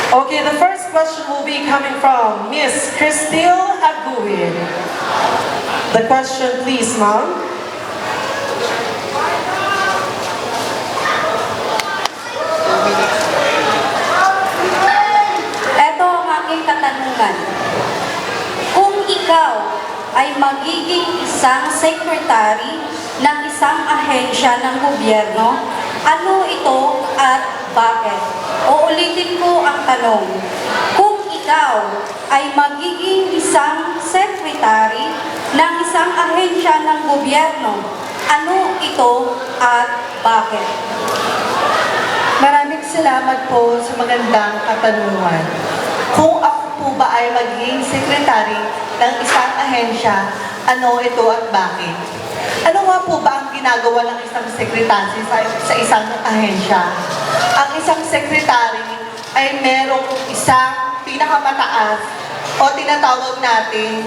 Okay, the first question will be coming from Miss Cristile Aguin. The question, please, ma'am. Ito ang aking katanungan. Kung ikaw ay magiging isang sekretary ng isang ahensya ng gobyerno, ano ito at bakit? Uulitin ko ang tanong. Kung ikaw ay magiging isang sekretary ng isang ahensya ng gobyerno, ano ito at bakit? Maraming salamat po sa magandang katanungan. Kung ako po ba ay magiging sekretary ng isang ahensya, ano ito at bakit? Ano nga po ba ang ginagawa ng isang sekretary sa isang ahensya? Ang isang sekretary ay merong isang pinakamataas o tinatawag natin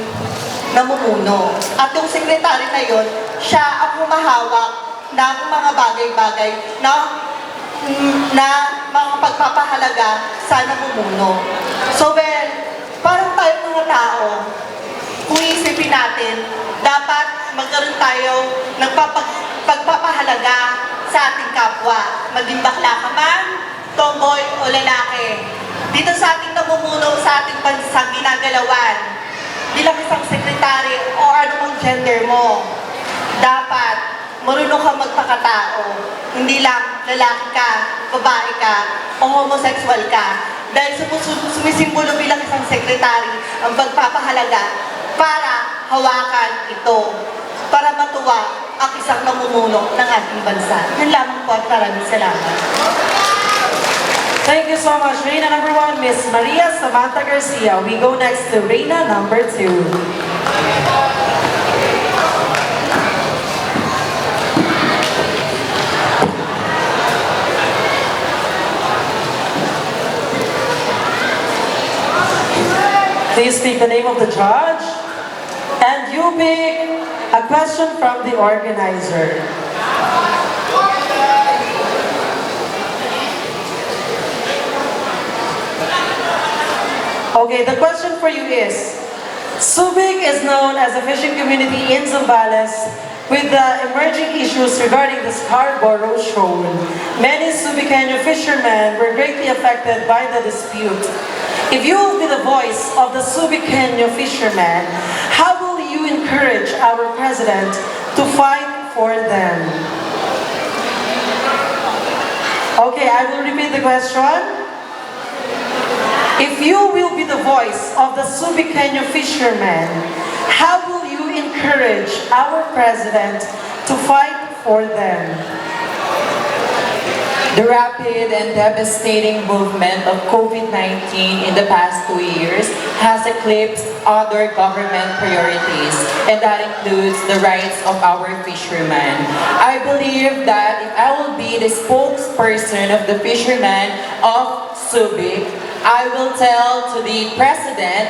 namumuno. At yung sekretary na yon, siya ang humahawak ng mga bagay-bagay na mga pagpapahalaga sa namumuno. So well, parang tayong mga tao, kung isipin natin, dapat magkaroon tayo ng pagpapahalaga sa ating kapwa. Maging bakla ka man, tomboy o lalaki. Dito sa ating namumuno, sa ating bansang ginagalawan, bilang isang sekretary o anumang gender mo, dapat marunong ka magpakatao. Hindi lang lalaki ka, babae ka, o homosexual ka. Dahil sumisimbolo bilang isang sekretary ang pagpapahalaga para hawakan ito. Para matuwa ang isang namumuno ng ating bansa. Yan lamang po at maraming salamat. Thank you so much, Reina number 1, Miss Maria Samantha Garcia. We go next to Reina number 2. Please speak the name of the judge, and you pick a question from the organizer. Okay, the question for you is, Subic is known as a fishing community in Zambales with the emerging issues regarding the Scarborough Shoal. Many Subiceño fishermen were greatly affected by the dispute. If you will be the voice of the Subiceño fishermen, how will you encourage our president to fight for them? Okay, I will repeat the question. If you will be the voice of the Subiceño fishermen, how will you encourage our president to fight for them? The rapid and devastating movement of COVID-19 in the past 2 years has eclipsed other government priorities, and that includes the rights of our fishermen. I believe that if I will be the spokesperson of the fishermen of Subic, I will tell to the President,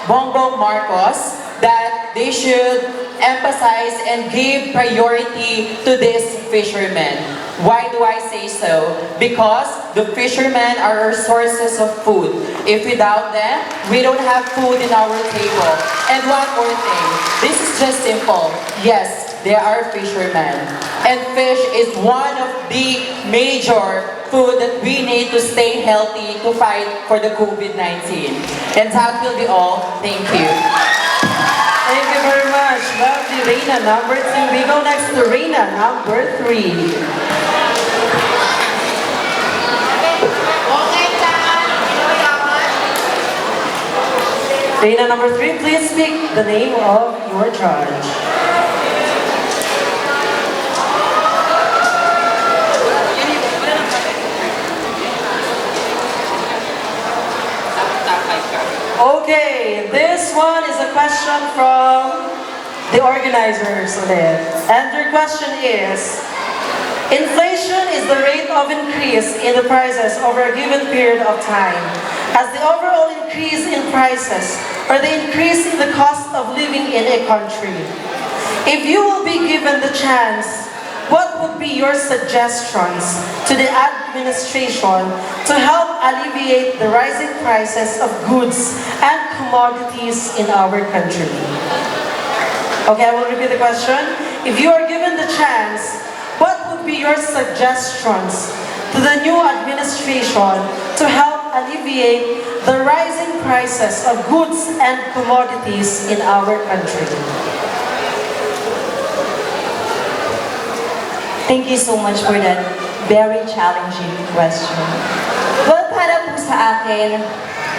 Bongbong Marcos, that they should emphasize and give priority to these fishermen. Why do I say so? Because the fishermen are our sources of food. If without them, we don't have food in our table. And one more thing, this is just simple. Yes, they are fishermen. And fish is one of the major food that we need to stay healthy to fight for the COVID-19. And that will be all. Thank you. Thank you very much. Lovely Reina number 2. We go next to Reina number 3. Reina number 3, please speak the name of your judge. Okay, this one is a question from the organizers ulit. And their question is, inflation is the rate of increase in the prices over a given period of time. As the overall increase in prices or the increase in the cost of living in a country. If you will be given the chance, what would be your suggestions to the administration to help alleviate the rising prices of goods and commodities in our country? Okay, I will repeat the question. If you are given the chance, what would be your suggestions to the new administration to help alleviate the rising prices of goods and commodities in our country? Thank you so much for that very challenging question. Well, para po sa akin,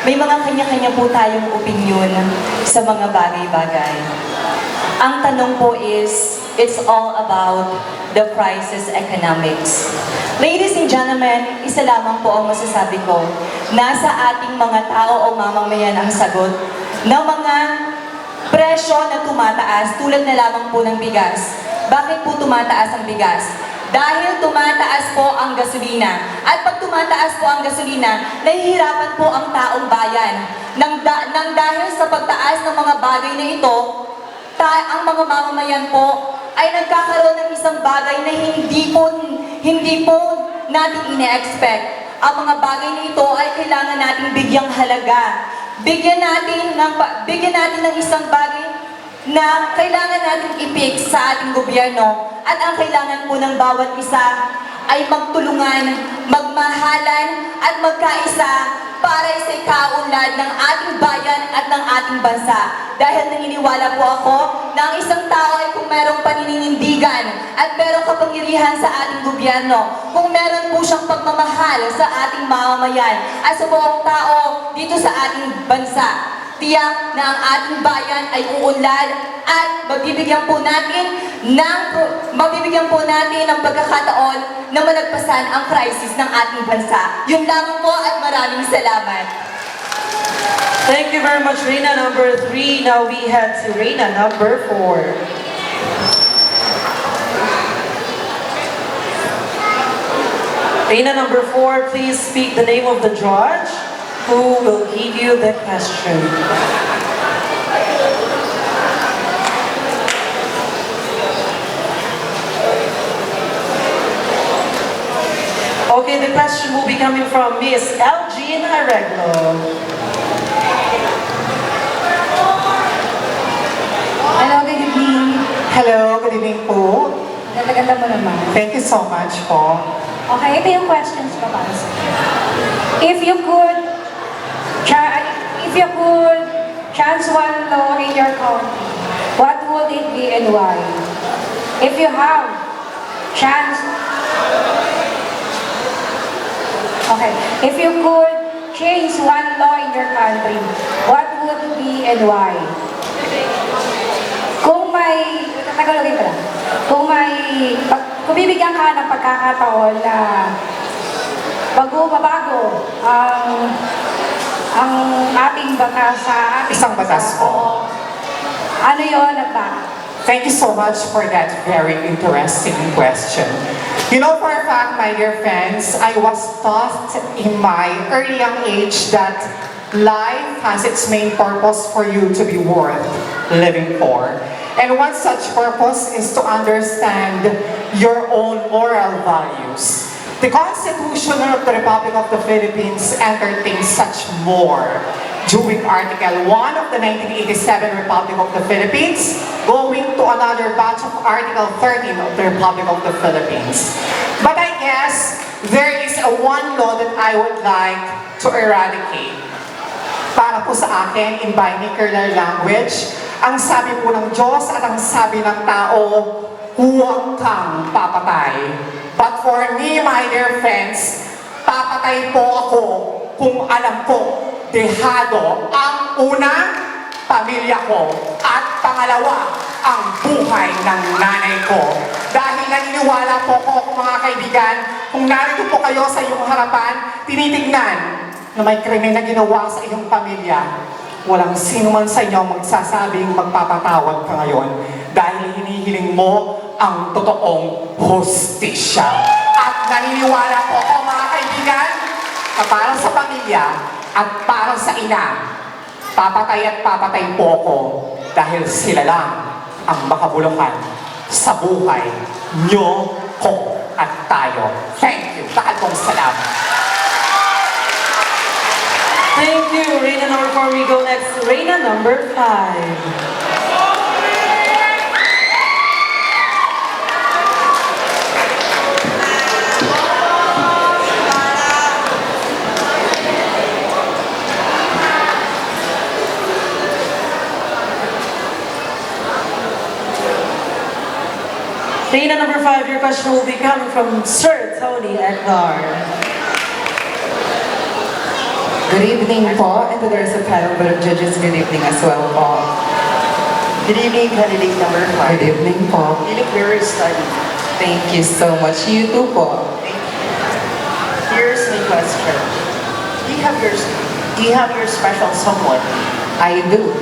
may mga kanya-kanya po tayong opinion sa mga bagay-bagay. Ang tanong po is, it's all about the prices economics. Ladies and gentlemen, isa lamang po ang masasabi ko. Nasa ating mga tao o mamamayan ang sagot ng mga presyo na tumataas tulad na lamang po ng bigas. Bakit po tumataas ang bigas? Dahil tumataas po ang gasolina. At pag tumataas po ang gasolina, nahihirapan po ang taong bayan. Nang dahil sa pagtaas ng mga bagay na ito, ang mga mamamayan po ay nagkakaroon ng isang bagay na hindi po natin ine-expect. Ang mga bagay na ito ay kailangan nating bigyang halaga. Bigyan natin ng isang bagay na kailangan natin i-fix sa ating gobyerno at ang kailangan po ng bawat isa ay magtulungan, magmahalan at magkaisa para sa kaunlad ng ating bayan at ng ating bansa. Dahil naniniwala po ako na ang isang tao ay kung merong paninindigan at merong kapangyarihan sa ating gobyerno, kung meron po siyang pagmamahal sa ating mamamayan at sa buong tao dito sa ating bansa, tiyak na ang ating bayan ay uunlad at mabibigyan po natin ng pagkakataon na malagpasan ang crisis ng ating bansa. Yun lamang po at maraming salamat. Thank you very much, Reina number 3. Now we head to Reina number 4. Reina number 4, please speak the name of the judge who will give you the question. Okay, the question will be coming from Miss Elgin Arreglo. Hello, good evening. Hello, good evening po. Ganda-ganda mo naman. Thank you so much po. Okay, ito yung questions ko para sa If you could chance one law in your country, what would it be and why? If you have chance, if you could change one law in your country, what would it be and why? Kung bibigyan ka ng pagkakataon na bago ang ating batas sa ating Isang batas po. Ano yun at bakit? Thank you so much for that very interesting question. You know, for a fact, my dear friends, I was taught in my early young age that life has its main purpose for you to be worth living for. And one such purpose is to understand your own moral values. The Constitution of the Republic of the Philippines entertains such more during Article 1 of the 1987 Republic of the Philippines, going to another batch of Article 13 of the Republic of the Philippines. But I guess there is one law that I would like to eradicate. Para po sa akin, in vernacular language, ang sabi po ng Diyos at ang sabi ng tao, huwag kang papatay. But for me, my dear friends, papatay po ako kung alam ko, dehado ang unang pamilya ko at pangalawa, ang buhay ng nanay ko. Dahil naniniwala po ko, mga kaibigan, kung narito po kayo sa iyong harapan, tinitignan na may krimen na ginawa sa iyong pamilya. walang sino man sa inyo magsasabing magpapatawad ka ngayon dahil hinihiling mo ang totoong hustisya. At naniniwala po ako mga kaibigan na para sa pamilya at para sa ina, papatay at papatay po ako dahil sila lang ang makabuluhan sa buhay nyo, ko, at tayo. Thank you. Bakit pong salamat. Thank you, Reina number 4. We go next to Reina number 5. Reina number 5, your question will be coming from Sir Tony Edgar. Good evening po, and to the rest of panel of judges, good evening as well po. Good evening, candidate number 5. Good evening po. You look very studied. Thank you so much. You too po. Here's my question. Do you have your special someone? I do.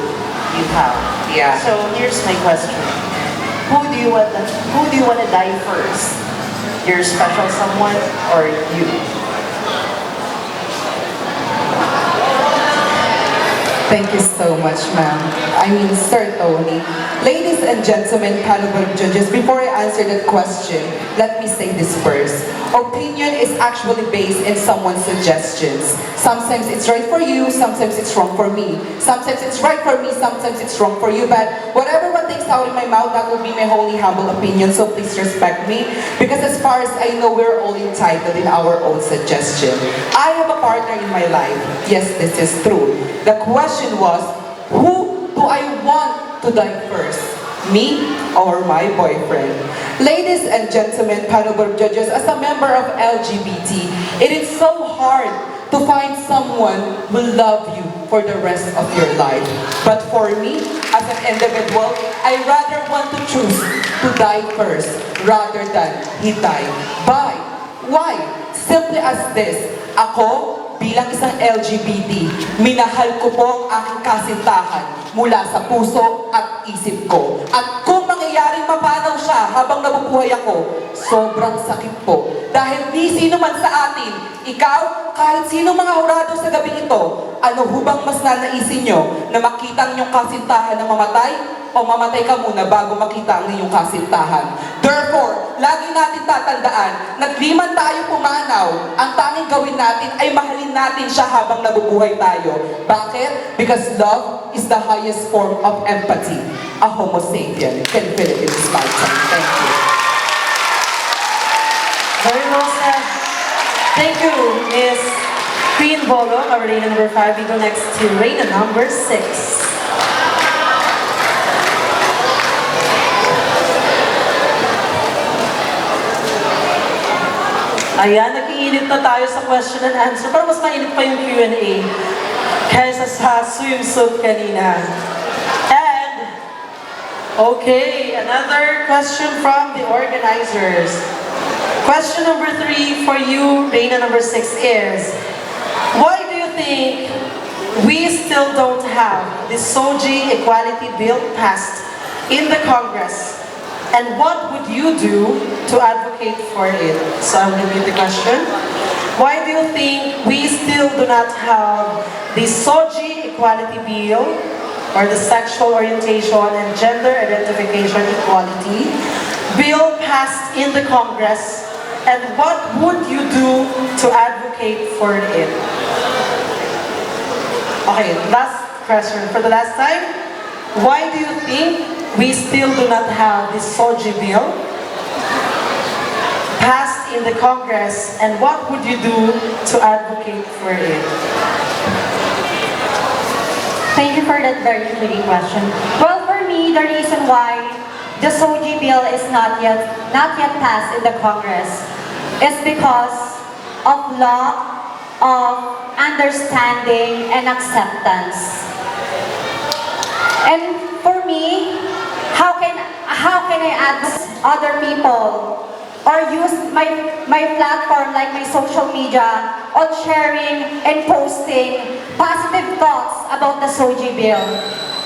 You have. Yeah. So here's my question. Who do you want to die first? Your special someone or you? Thank you so much, ma'am. I mean, Sir Tony. Ladies and gentlemen, panel of judges, before I answer that question, let me say this first. Opinion is actually based in someone's suggestions. Sometimes it's right for you, sometimes it's wrong for me. Sometimes it's right for me, sometimes it's wrong for you. But whatever what takes out in my mouth, that will be my holy humble opinion. So please respect me. Because as far as I know, we're all entitled in our own suggestion. I have a partner in my life. Yes, this is true. The question was, who do I want to die first? Me or my boyfriend? Ladies and gentlemen, panel of judges, as a member of LGBT, it is so hard to find someone who will love you for the rest of your life. But for me, as an individual, I rather want to choose to die first rather than he die. Why? Simply as this, ako, bilang isang LGBT, minahal ko po ang aking kasintahan mula sa puso at isip ko. At kung mangyayaring mapanaw siya habang nabubuhay ako, sobrang sakit po. Dahil di sino man sa atin, ikaw, kahit sino mga hurado sa gabing ito, ano hubang mas nanaisin nyo na makita ang inyong kasintahan na mamatay? O mamatay ka muna bago makita ang inyong kasintahan. Therefore, lagi natin tatandaan na di man tayo pumanaw, ang tanging gawin natin ay mahalin natin siya habang nabubuhay tayo. Bakit? Because love is the highest form of empathy. A Homo sapien can feel it in his lifetime. Thank you. Very well said. Thank you, Miss Queen Bolo, our Reina number 5. We go next to Reina number 6. Ayan, nag-iinit na tayo sa question and answer. Pero mas mainit pa yung Q&A kaysa sa swimsuit kanina. And, okay, another question from the organizers. Question number 3 for you, Reina number 6 is, why do you think we still don't have the SOGI Equality Bill passed in the Congress? And what would you do to advocate for it? So I'll repeat the question. Why do you think we still do not have the SOGI Equality Bill, or the Sexual Orientation and Gender Identification Equality Bill passed in the Congress? And what would you do to advocate for it? Okay, last question for the last time. Why do you think we still do not have the SOGI bill passed in the Congress, and what would you do to advocate for it? Thank you for that very fitting question. Well, for me, the reason why the SOGI bill is not yet passed in the Congress is because of lack of understanding and acceptance. And for me, how can I advise other people or use my platform like my social media on sharing and posting positive thoughts about the Soji bill.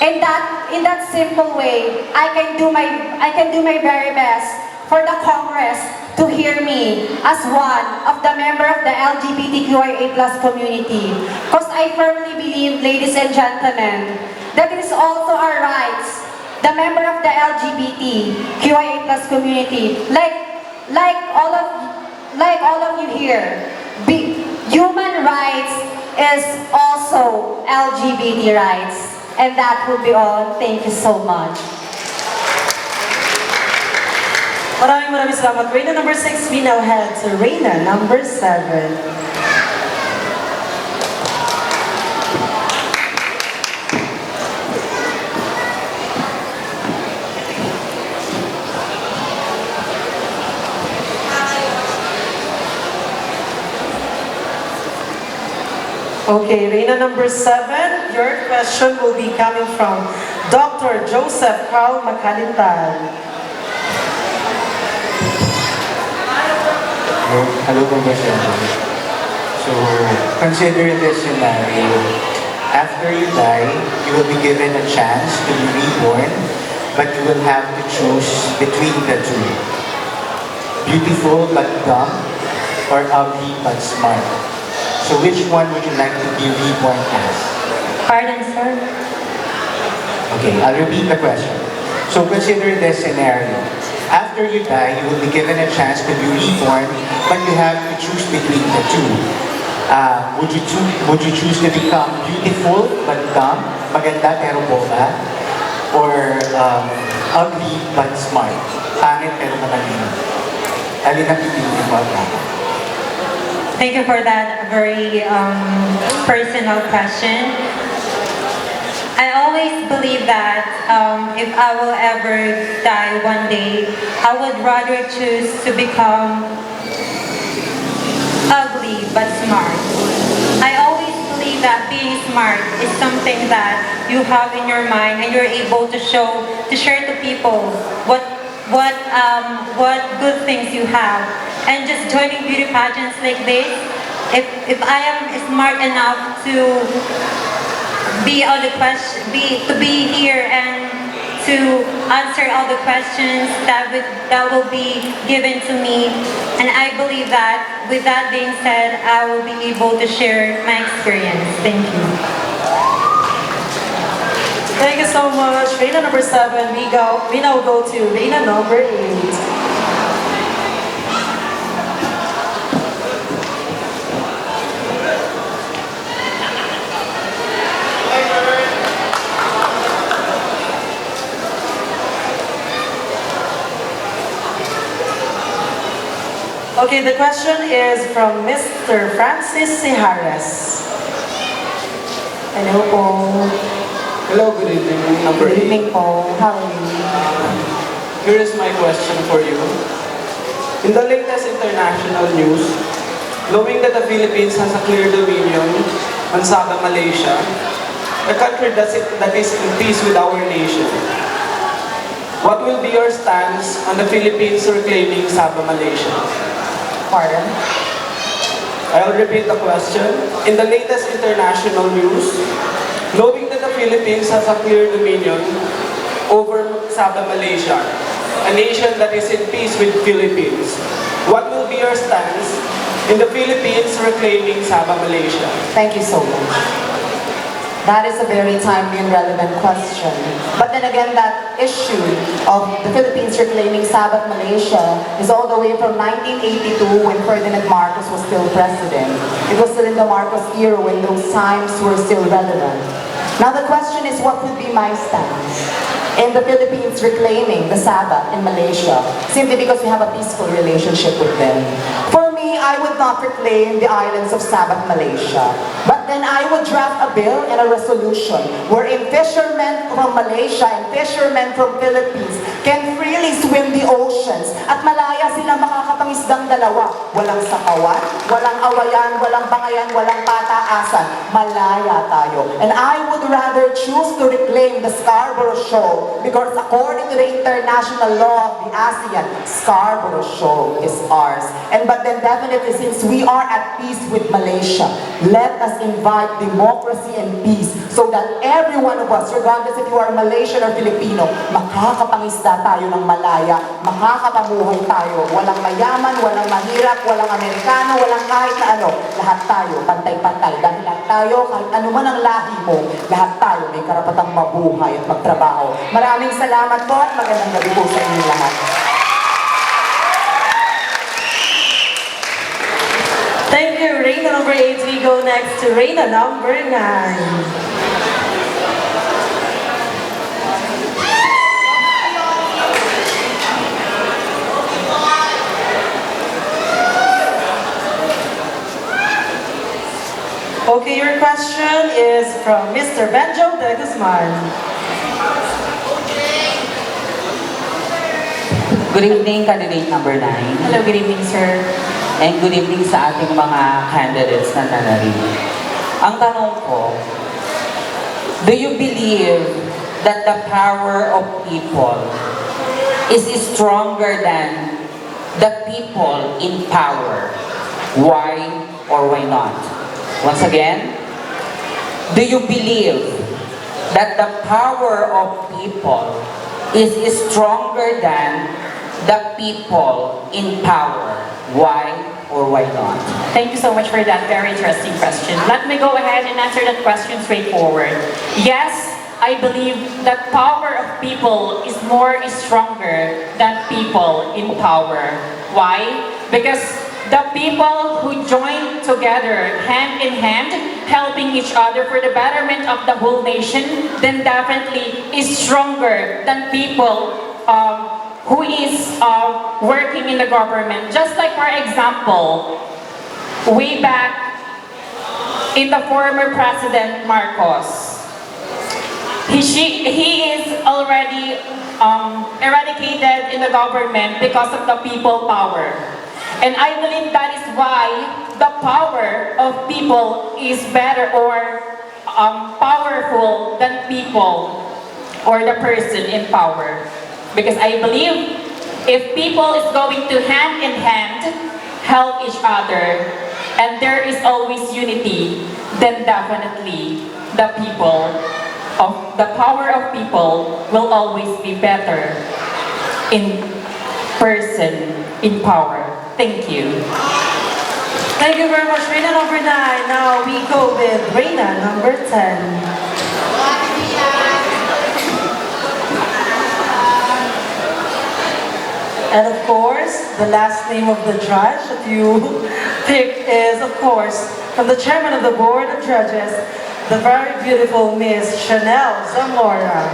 In that simple way, I can do my very best for the Congress to hear me as one of the member of the LGBTQIA+ community. Because I firmly believe, ladies and gentlemen, that it is also our rights, the member of the LGBTQIA+ community, like all of you here, human rights is also LGBT rights. And that will be all. Thank you so much. Maraming salamat. Reina number 6, we now head to Reina number 7. Okay, Reina number 7, your question will be coming from Dr. Joseph Carl Makalintal. Hello, Congressman. So, consider this scenario. After you die, you will be given a chance to be reborn, but you will have to choose between the two. Beautiful but dumb, or ugly but smart. So which one would you like to be reborn as? Pardon, sir? Okay, I'll repeat the question. So consider this scenario. After you die, you will be given a chance to be reborn, but you have to choose between the two. Would you choose to become beautiful but dumb, maganda pero boba, or ugly but smart, pangit pero matalino? Alin ang pipiliin mo? Thank you for that very personal question. I always believe that if I will ever die one day, I would rather choose to become ugly but smart. I always believe that being smart is something that you have in your mind and you're able to share to people what good things you have. And just joining beauty pageants like this, if I am smart enough to be here and to answer all the questions that will be given to me, and I believe that with that being said, I will be able to share my experience. Thank you. Thank you so much. Reina number 7, we now go to Reina number 8. Okay, the question is from Mr. Francis Cijares. Hello po. Hello, good evening. Number Good 8. evening po. How are you? Here is my question for you. In the latest international news, knowing that the Philippines has a clear dominion on Sabah, Malaysia, a country that is in peace with our nation, what will be your stance on the Philippines reclaiming Sabah, Malaysia? Pardon? I'll repeat the question. In the latest international news, knowing that the Philippines has a clear dominion over Sabah, Malaysia, a nation that is in peace with Philippines, what will be your stance in the Philippines reclaiming Sabah, Malaysia? Thank you so much. That is a very timely and relevant question. But then again, that issue of the Philippines reclaiming Sabbath, Malaysia is all the way from 1982 when Ferdinand Marcos was still president. It was still in the Marcos era when those times were still relevant. Now the question is, what would be my stance in the Philippines reclaiming the Sabbath in Malaysia, simply because we have a peaceful relationship with them? For me, I would not reclaim the islands of Sabbath, Malaysia. But then I would draft a bill and a resolution wherein fishermen from Malaysia and fishermen from Philippines can freely swim the oceans at malaya sila makakapangisdang dalawa. Walang sakawan, walang awayan, walang bangayan, walang pataasan. Malaya tayo. And I would rather choose to reclaim the Scarborough Shoal because according to the international law of the ASEAN, Scarborough Shoal is ours. But then definitely objective is, since we are at peace with Malaysia, let us invite democracy and peace so that every one of us, regardless if you are Malaysian or Filipino, makakapangisda tayo ng malaya, makakapamuhay tayo. Walang mayaman, walang mahirap, walang Amerikano, walang kahit na ano. Lahat tayo, pantay-pantay. Dahil lahat tayo, kahit ano man ang lahi mo, lahat tayo may karapatang mabuhay at magtrabaho. Maraming salamat po at magandang gabi po sa inyo lahat. Thank you, Reina number 8. We go next to Reina number 9. Okay, your question is from Mr. Benjo de Guzman. Good evening, candidate number 9. Hello, good evening, sir. And good evening sa ating mga candidates na nanarili. Ang tanong ko, do you believe that the power of people is stronger than the people in power? Why or why not? Once again, do you believe that the power of people is stronger than the people in power? Why or why not? Thank you so much for that very interesting question. Let me go ahead and answer that question straightforward. Yes, I believe that power of people is more stronger than people in power. Why? Because the people who join together hand in hand, helping each other for the betterment of the whole nation, then definitely is stronger than people who is working in the government. Just like, for example, way back in the former President Marcos, he is already eradicated in the government because of the people power. And I believe that is why the power of people is better or powerful than people or the person in power. Because I believe if people is going to hand in hand help each other and there is always unity, then definitely the power of people will always be better in person in power. Thank you. Thank you very much, Reina number 9. Now we go with Reina number 10. And of course, the last name of the judge that you picked is, of course, from the chairman of the board of judges, the very beautiful Miss Chanel Zamora.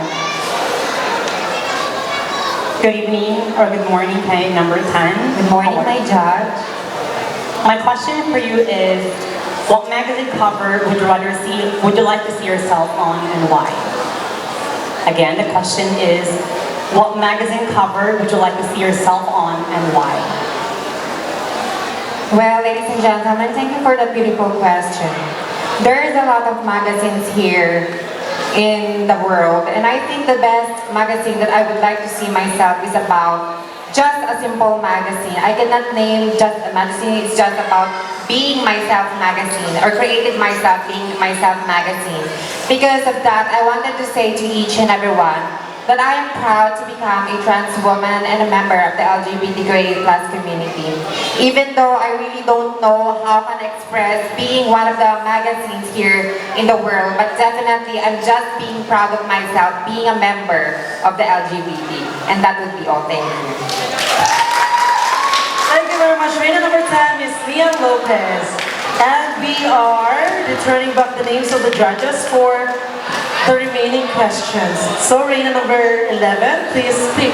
Good evening or good morning, candidate number 10. Good morning, my judge. My question for you is, what magazine cover would you like to see yourself on and why? Again, the question is, what magazine cover would you like to see yourself on and why? Well, ladies and gentlemen, thank you for that beautiful question. There is a lot of magazines here in the world, and I think the best magazine that I would like to see myself is about just a simple magazine. I cannot name just a magazine, it's just about being myself magazine or created myself being myself magazine. Because of that, I wanted to say to each and everyone that I am proud to become a trans woman and a member of the LGBTQIA+ community. Even though I really don't know how can I express being one of the magazines here in the world, but definitely I'm just being proud of myself being a member of the LGBT. And that would be all. Thank you. Thank you very much. Reina number 10 is Liam Lopez. And we are returning back the names of the judges for the remaining questions. So Reina number 11, please speak.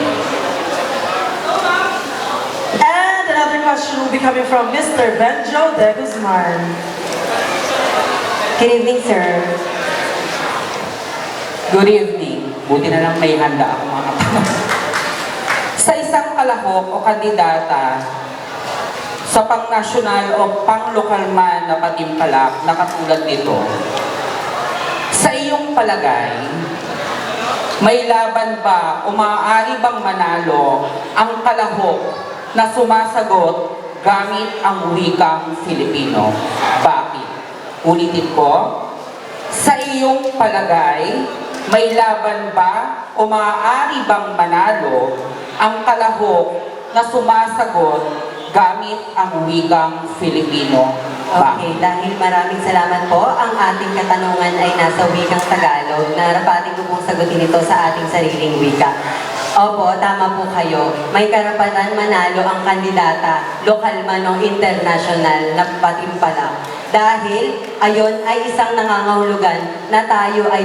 And another question will be coming from Mr. Benjo de Guzman. Good evening, sir. Good evening. Buti na lang may handa ako mga kapatid. Sa isang kalahok o kandidata sa pang-nasyonal o pang-lokal man na patimpalak na katulad nito, sa iyong palagay, may laban ba o maaari bang manalo ang kalahok na sumasagot gamit ang wikang Filipino. Bakit? Ulitin ko, sa iyong palagay, may laban ba o maaari bang manalo ang kalahok na sumasagot gamit ang wikang Filipino? Okay, dahil maraming salamat po, ang ating katanungan ay nasa wikang Tagalog. Narapatin ko pong sagutin ito sa ating sariling wika. Opo, tama po kayo. May karapatan manalo ang kandidata, lokal man o international na patimpala. Dahil ayon ay isang nangangahulugan na tayo ay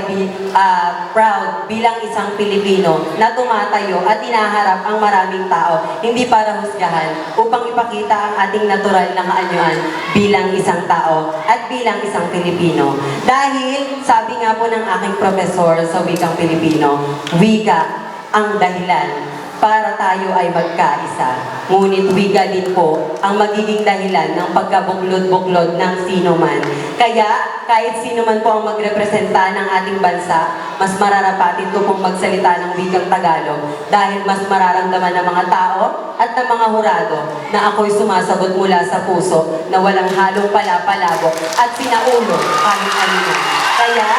proud bilang isang Pilipino na tumatayo at hinaharap ang maraming tao, hindi para husgahan, upang ipakita ang ating natural na kaanyuan bilang isang tao at bilang isang Pilipino. Dahil, sabi nga po ng aking profesor sa wikang Pilipino, wika ang dahilan para tayo ay magkaisa. Ngunit wika din po ang magiging dahilan ng pagkabuklod-buklod ng sino man. Kaya, kahit sino man po ang magrepresenta ng ating bansa, mas mararapatin ko pong magsalita ng wikang Tagalog dahil mas mararamdaman ng mga tao at ng mga hurado na ako'y sumasagot mula sa puso na walang halong palapalabok at sinaulo kahit anino. Kaya,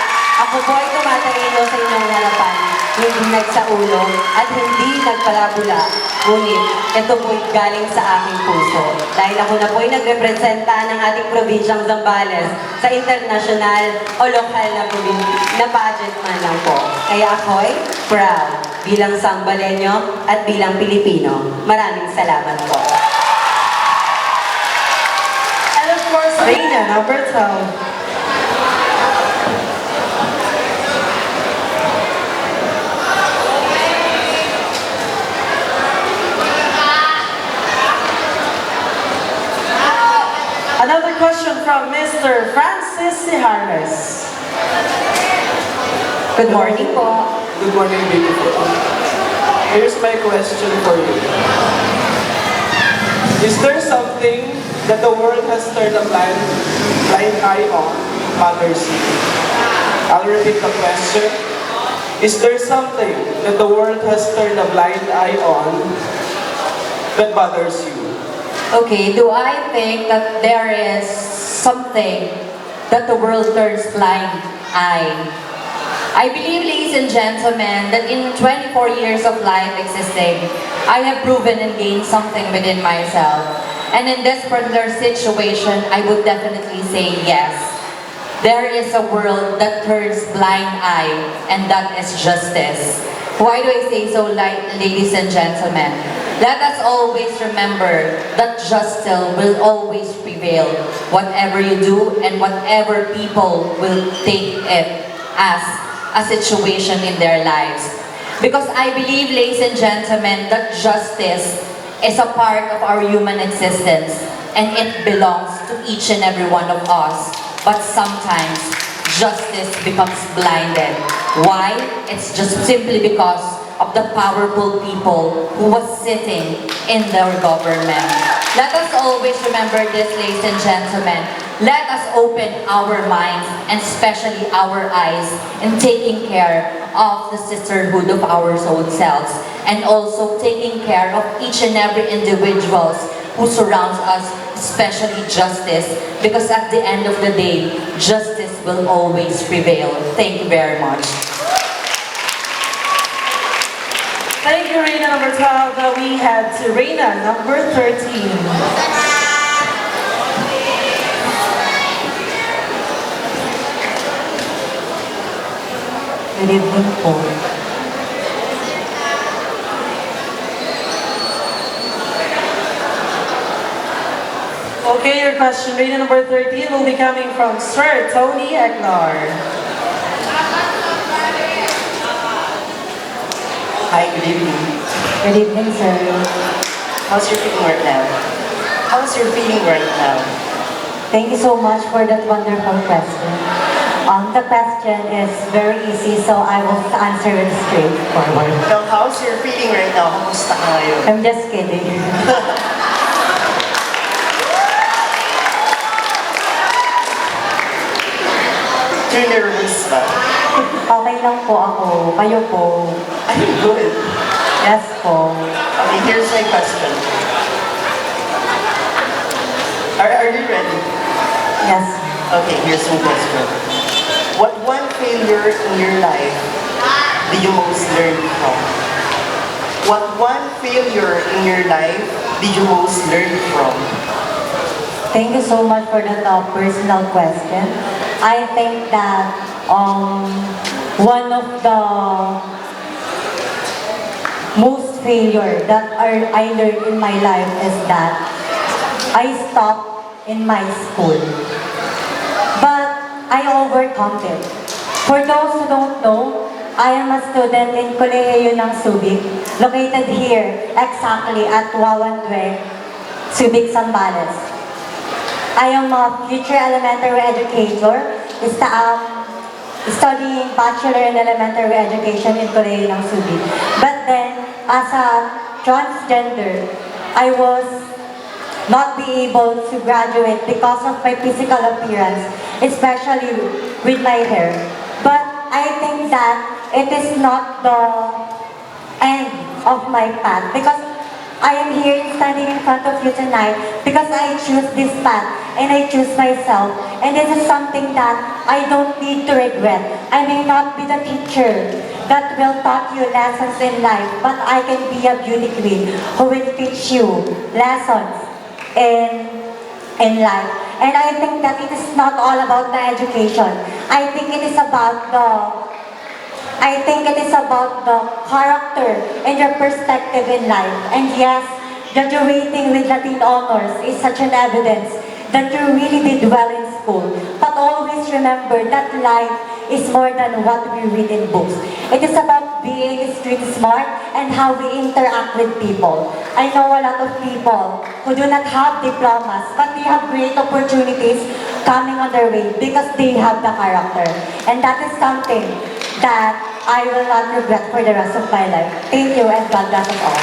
ako po ay tumatalino sa inyong harapan, hindi nagsaulo at hindi nagpalabula. Ngunit, ito po'y galing sa aking puso. Dahil ako na po'y nagrepresenta ng ating probinsyang Zambales sa international o lokal na pageant man lang po. Kaya ako'y proud bilang Sambaleño at bilang Pilipino. Maraming salamat po. And of course, Reina, number 12. Another question from Mr. Francis Siharnes. Good morning po. Good morning, beautiful. Here's my question for you. Is there something that the world has turned a blind eye on, bothers you? I'll repeat the question. Is there something that the world has turned a blind eye on that bothers you? Okay, do I think that there is something that the world turns blind eye? I believe, ladies and gentlemen, that in 24 years of life existing, I have proven and gained something within myself. And in this particular situation, I would definitely say yes. There is a world that turns blind eye, and that is justice. Why do I say so, ladies and gentlemen? Let us always remember that justice will always prevail. Whatever you do and whatever people will take it as a situation in their lives. Because I believe, ladies and gentlemen, that justice is a part of our human existence and it belongs to each and every one of us. But sometimes, justice becomes blinded. Why? It's just simply because of the powerful people who was sitting in their government. Let us always remember this, ladies and gentlemen. Let us open our minds and especially our eyes in taking care of the sisterhood of our own selves and also taking care of each and every individuals who surrounds us, especially justice, because at the end of the day, justice will always prevail. Thank you very much. Thank you, Reina number 12. Now we head to Reina number 13. Good evening po. Okay, your question, Reina number 13, will be coming from Sir Tony Egnar. Hi, good evening. Good evening, sir. How's your feeling right now? How's your feeling right now? Thank you so much for that wonderful question. The question is very easy, so I will answer it straightforward. So, how's your feeling right now? Kamusta ka ngayon? I'm just kidding. Too nervous ba? Okay lang po ako. Kayo po. I'm good. Yes po. Okay, here's my question. Are you ready? Yes. Okay, here's one question. What one failure in your life did you most learn from? What one failure in your life did you most learn from? Thank you so much for that personal question. I think that one of the most failure that I learned in my life is that I stopped in my school. But I overcome it. For those who don't know, I am a student in Kolehiyo ng Subic, located here exactly at Wawandwe, Subic, Zambales. I am a future elementary educator, studying Bachelor in Elementary Education in Kolehiyo ng Subic. But then, as a transgender, I was not be able to graduate because of my physical appearance, especially with my hair. But I think that it is not the end of my path because I am here standing in front of you tonight because I choose this path and I choose myself, and this is something that I don't need to regret. I may not be the teacher that will taught you lessons in life, but I can be a beauty queen who will teach you lessons in life. And I think that it is not all about the education. I think it is about the character and your perspective in life. And yes, graduating with Latin honors is such an evidence that you really did well in school. But always remember that life is more than what we read in books. It is about being street smart and how we interact with people. I know a lot of people who do not have diplomas, but they have great opportunities coming on their way because they have the character. And that is something that I will not regret for the rest of my life. Thank you, and God bless us all.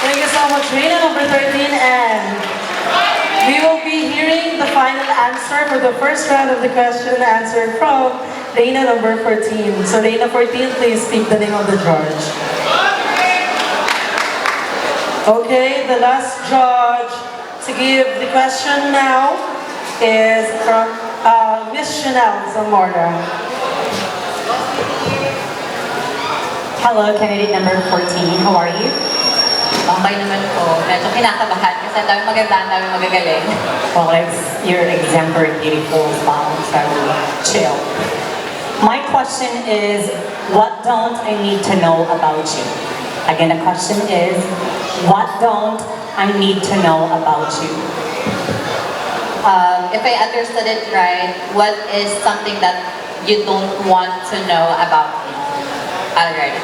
Thank you so much, Reina, number 13, and we will be hearing the final answer for the first round of the question and answer from Reina, number 14. So Reina 14, please speak the name of the judge. Okay, the last judge to give the question now is from Miss Chanel Zamora. Hello, candidate number 14. How are you? Okay naman po. Medyo kinakabahan kasi ang dami maganda, ang dami magagaling. Well, you're exemplary, beautiful, smile, so chill. My question is, what don't I need to know about you? Again, the question is, what don't I need to know about you? If I understood it right, what is something that you don't want to know about me? Alright.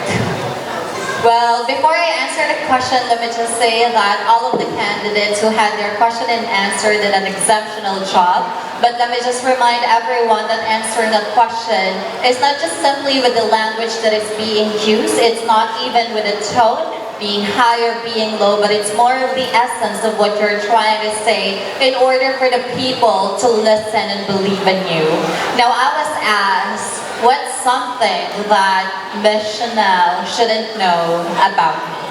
Well, before I answer the question, let me just say that all of the candidates who had their question and answer did an exceptional job. But let me just remind everyone that answering a question is not just simply with the language that is being used. It's not even with the tone, being high or being low, but it's more of the essence of what you're trying to say in order for the people to listen and believe in you. Now, I was asked, what's something that Miss Chanel shouldn't know about me?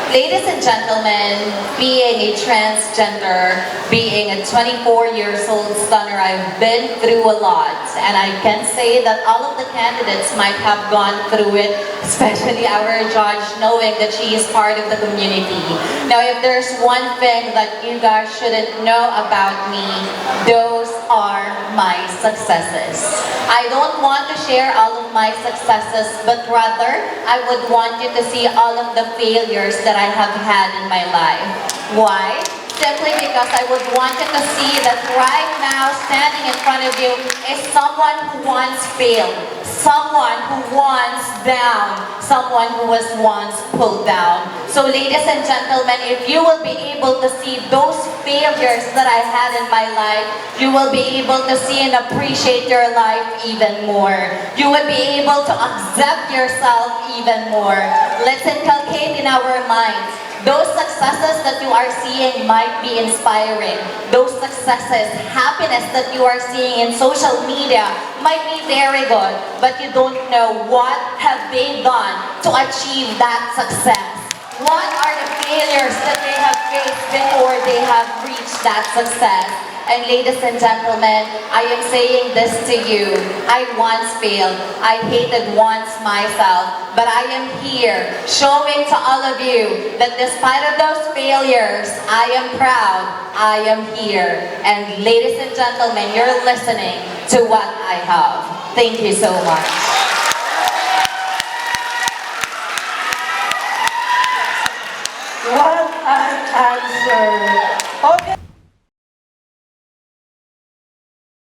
Ladies and gentlemen, being a transgender, being a 24 years old stunner, I've been through a lot. And I can say that all of the candidates might have gone through it, especially our judge, knowing that she is part of the community. Now, if there's one thing that you guys shouldn't know about me, those are my successes. I don't want to share all of my successes, but rather, I would want you to see all of the failures that I have had in my life. Why? Simply because I would want you to see that right now, standing in front of you, is someone who once failed, someone who once down, someone who was once pulled down. So ladies and gentlemen, if you will be able to see those failures that I had in my life, you will be able to see and appreciate your life even more. You will be able to accept yourself even more. Let's inculcate in our minds, those successes that you are seeing might be inspiring. Those successes, happiness that you are seeing in social media might be very good, but you don't know what have they done to achieve that success. What are the failures that they have face before they have reached that success. And ladies and gentlemen, I am saying this to you. I once failed. I hated once myself. But I am here showing to all of you that despite of those failures, I am proud. I am here. And ladies and gentlemen, you're listening to what I have. Thank you so much. What an answer!